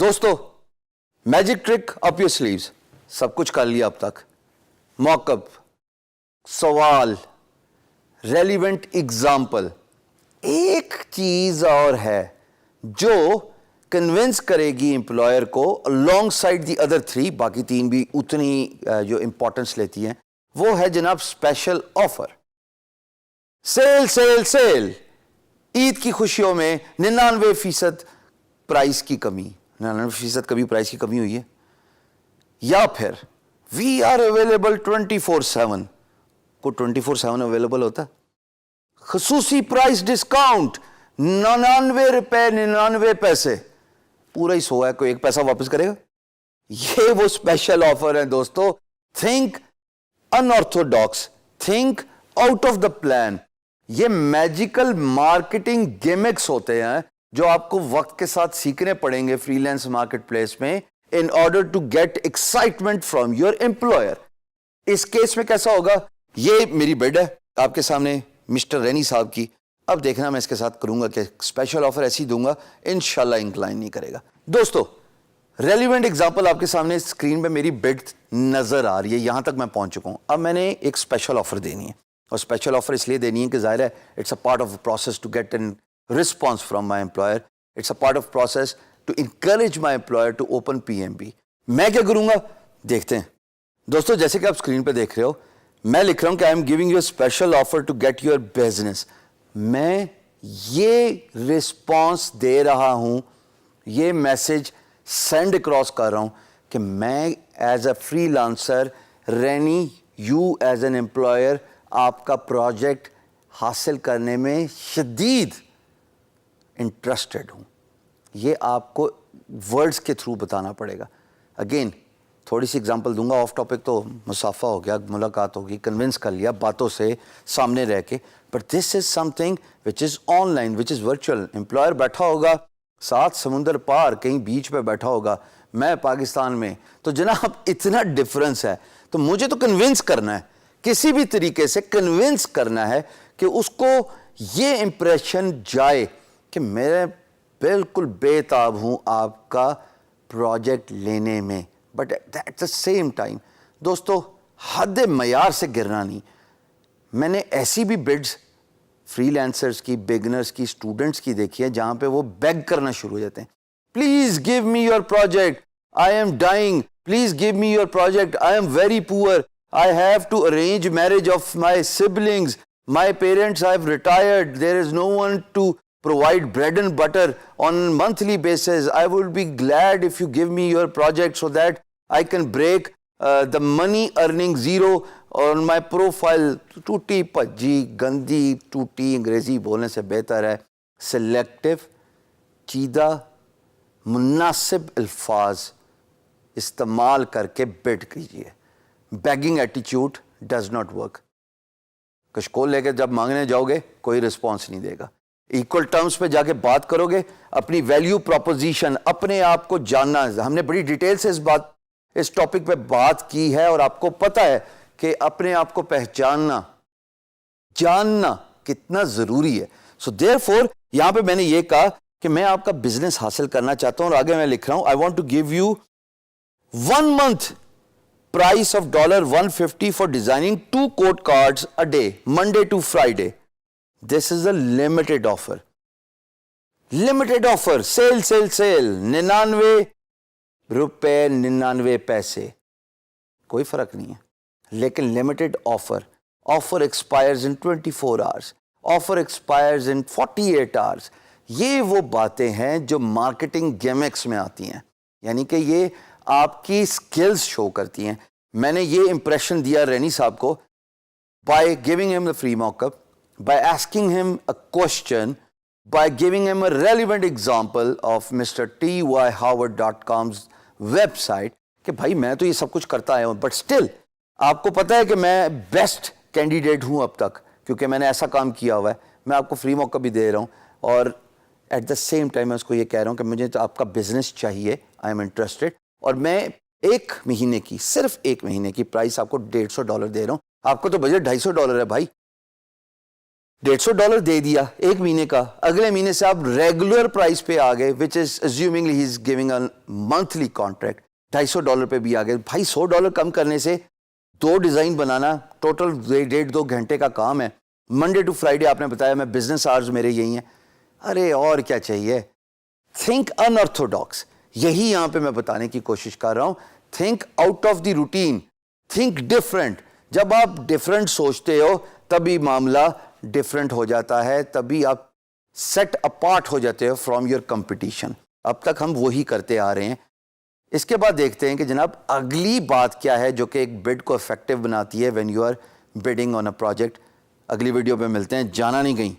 दोस्तों, magic trick up your sleeves, सब कुछ कर लिया अब तक। मॉकअप, सवाल, रेलिवेंट एग्जाम्पल, एक चीज और है जो कन्विंस करेगी एम्प्लॉयर को along side the other three, बाकी तीन भी उतनी जो इंपॉर्टेंस लेती हैं, वो है जनाब special offer. Sale sale sale, Eid की खुशियों में 99% प्राइस की कमी, 99% कभी प्राइस की कमी हुई है? या फिर वी आर अवेलेबल 24/7, को 24/7 अवेलेबल होता है? खसूसी प्राइस डिस्काउंट, 99 रुपए 99 पैसे, पूरा ही 100 है, कोई एक पैसा वापस करेगा? ये वो स्पेशल ऑफर है दोस्तों। Think unorthodox, think out of the plan. ये मैजिकल मार्केटिंग गिमिक्स होते हैं जो आपको वक्त के साथ सीखने पड़ेंगे फ्रीलांस मार्केट प्लेस में, in order to get excitement from your employer. इस केस में कैसा होगा? ये मेरी बिड है आपके सामने मिस्टर रैनी साहब की। अब देखना मैं इसके साथ करूंगा कि स्पेशल ऑफर ऐसी दूंगा, इंशाल्लाह इंक्लाइन नहीं करेगा। दोस्तों, रेलिवेंट एग्जांपल आपके सामने स्क्रीन पे मेरी बिड नजर आ रही है, यहां तक मैं पहुंच चुका हूं। अब मैंने एक स्पेशल ऑफर देनी है, और स्पेशल ऑफर इसलिए देनी है कि जाहिर है it's a part of process to get an response from my employer, it's a part of process to encourage my employer to open PMB। मैं क्या करूंगा देखते हैं दोस्तों। जैसे कि आप स्क्रीन पे देख रहे हो, मैं लिख रहा हूं कि I am giving you special offer to get your business. मैं ये रिस्पॉन्स दे रहा हूं, ये मैसेज सेंड क्रॉस कर रहा हूं कि मैं as a freelancer, Rainy, you as an employer, आपका प्रोजेक्ट हासिल करने में शदीद इंटरेस्टेड हूं। ये आपको वर्ड्स के थ्रू बताना पड़ेगा। अगेन थोड़ी सी एग्जांपल दूंगा, ऑफ टॉपिक तो मुसाफा हो गया, मुलाकात होगी, कन्विंस कर लिया बातों से सामने रह के, but this is something which is online, which is virtual. Employer बैठा होगा 7 समुंदर पार कहीं बीच पे बैठा होगा, मैं पाकिस्तान में, तो जनाब इतना डिफरेंस है। तो मुझे तो कन्विंस करना है, किसी भी तरीके से कन्विंस करना है कि उसको ये इंप्रेशन जाए कि मैं बिल्कुल बेताब हूं आपका प्रोजेक्ट लेने में, but at the same time दोस्तों हद मयार से गिरना नहीं। मैंने ऐसी भी बिड्स फ्रीलांसर्स की, बिगनर्स की, स्टूडेंट्स की देखी है जहां पे वो बेग करना शुरू हो जाते हैं, please give me your project, I am dying, please give me your project, I am very poor, I have to arrange marriage of my siblings. My parents have retired. There is no one to provide bread and butter on monthly basis. I would be glad if you give me your project so that I can break the money earning zero on my profile. टूटी भज्जी गंदी टूटी अंग्रेजी बोलने से बेहतर है selective, चीदा, मुनासिब अल्फाज इस्तेमाल करके बिड कीजिए। Begging attitude does not work. कशकोल लेके जब मांगने जाओगे कोई रिस्पॉन्स नहीं देगा। इक्वल टर्म्स पे जाके बात करोगे, अपनी वैल्यू प्रोपोजिशन, अपने आप को जानना। हमने बड़ी डिटेल से इस टॉपिक पे बात की है, और आपको पता है कि अपने आप को पहचानना, जानना कितना जरूरी है। सो देयरफॉर यहां पे मैंने ये कहा कि मैं आपका बिजनेस हासिल करना चाहता हूं, और आगे मैं लिख रहा हूं, I want to give you 1 month price of $150 for designing 2 quote cards a day, Monday to Friday. This is a limited offer. Limited offer, sale, sale, sale, 99 रुपए 99 पैसे, कोई फर्क नहीं है, लेकिन limited offer. Offer expires in 24 hours. Offer expires in 48 hours. ये वो बातें हैं जो मार्केटिंग गिमिक्स में आती हैं, यानी कि ये आपकी स्किल्स शो करती हैं। मैंने ये इंप्रेशन दिया रैनी साहब को by giving him the free mock-up, by asking him a question, by giving him a relevant example of mister tyhoward.com's website, कि भाई मैं तो ये सब कुछ करता आया हूं, बट स्टिल आपको पता है कि मैं बेस्ट कैंडिडेट हूं अब तक, क्योंकि मैंने ऐसा काम किया हुआ है। मैं आपको फ्री मॉकअप भी दे रहा हूं, और एट द सेम टाइम मैं उसको ये कह रहा हूं कि मुझे तो आपका बिजनेस चाहिए, आई एम इंटरेस्टेड, और मैं 1 महीने की, सिर्फ 1 महीने की प्राइस आपको $150 दे रहा हूं। आपको तो बजट $250 है भाई, $150 دے دیا ایک مہینے کا, اگلے مہینے سے آپ ریگولر پرائز پہ آ گئے, which is assumingly he is giving a monthly contract, $250 پہ بھی آ گئے. بھائی $100 کم کرنے سے 2 ڈیزائن بنانا ٹوٹل 1.5-2 گھنٹے کا کام ہے. منڈے ٹو فرائیڈے آپ نے بتایا میں بزنس آورز میرے یہی ہیں. ارے اور کیا چاہیے. تھنک ان آرتھوڈاکس, یہی یہاں پہ میں بتانے کی کوشش کر رہا ہوں. Think out of the routine, think different. جب آپ ڈفرینٹ سوچتے ہو تبھی معاملہ ڈفرینٹ ہو جاتا ہے, تبھی آپ سیٹ اپارٹ ہو جاتے ہو فرام یور کمپٹیشن. اب تک ہم وہی کرتے آ رہے ہیں. اس کے بعد دیکھتے ہیں کہ جناب اگلی بات کیا ہے جو کہ ایک بڈ کو افیکٹو بناتی ہے when you are bidding on a project. اگلی ویڈیو پہ ملتے ہیں, جانا نہیں کہیں.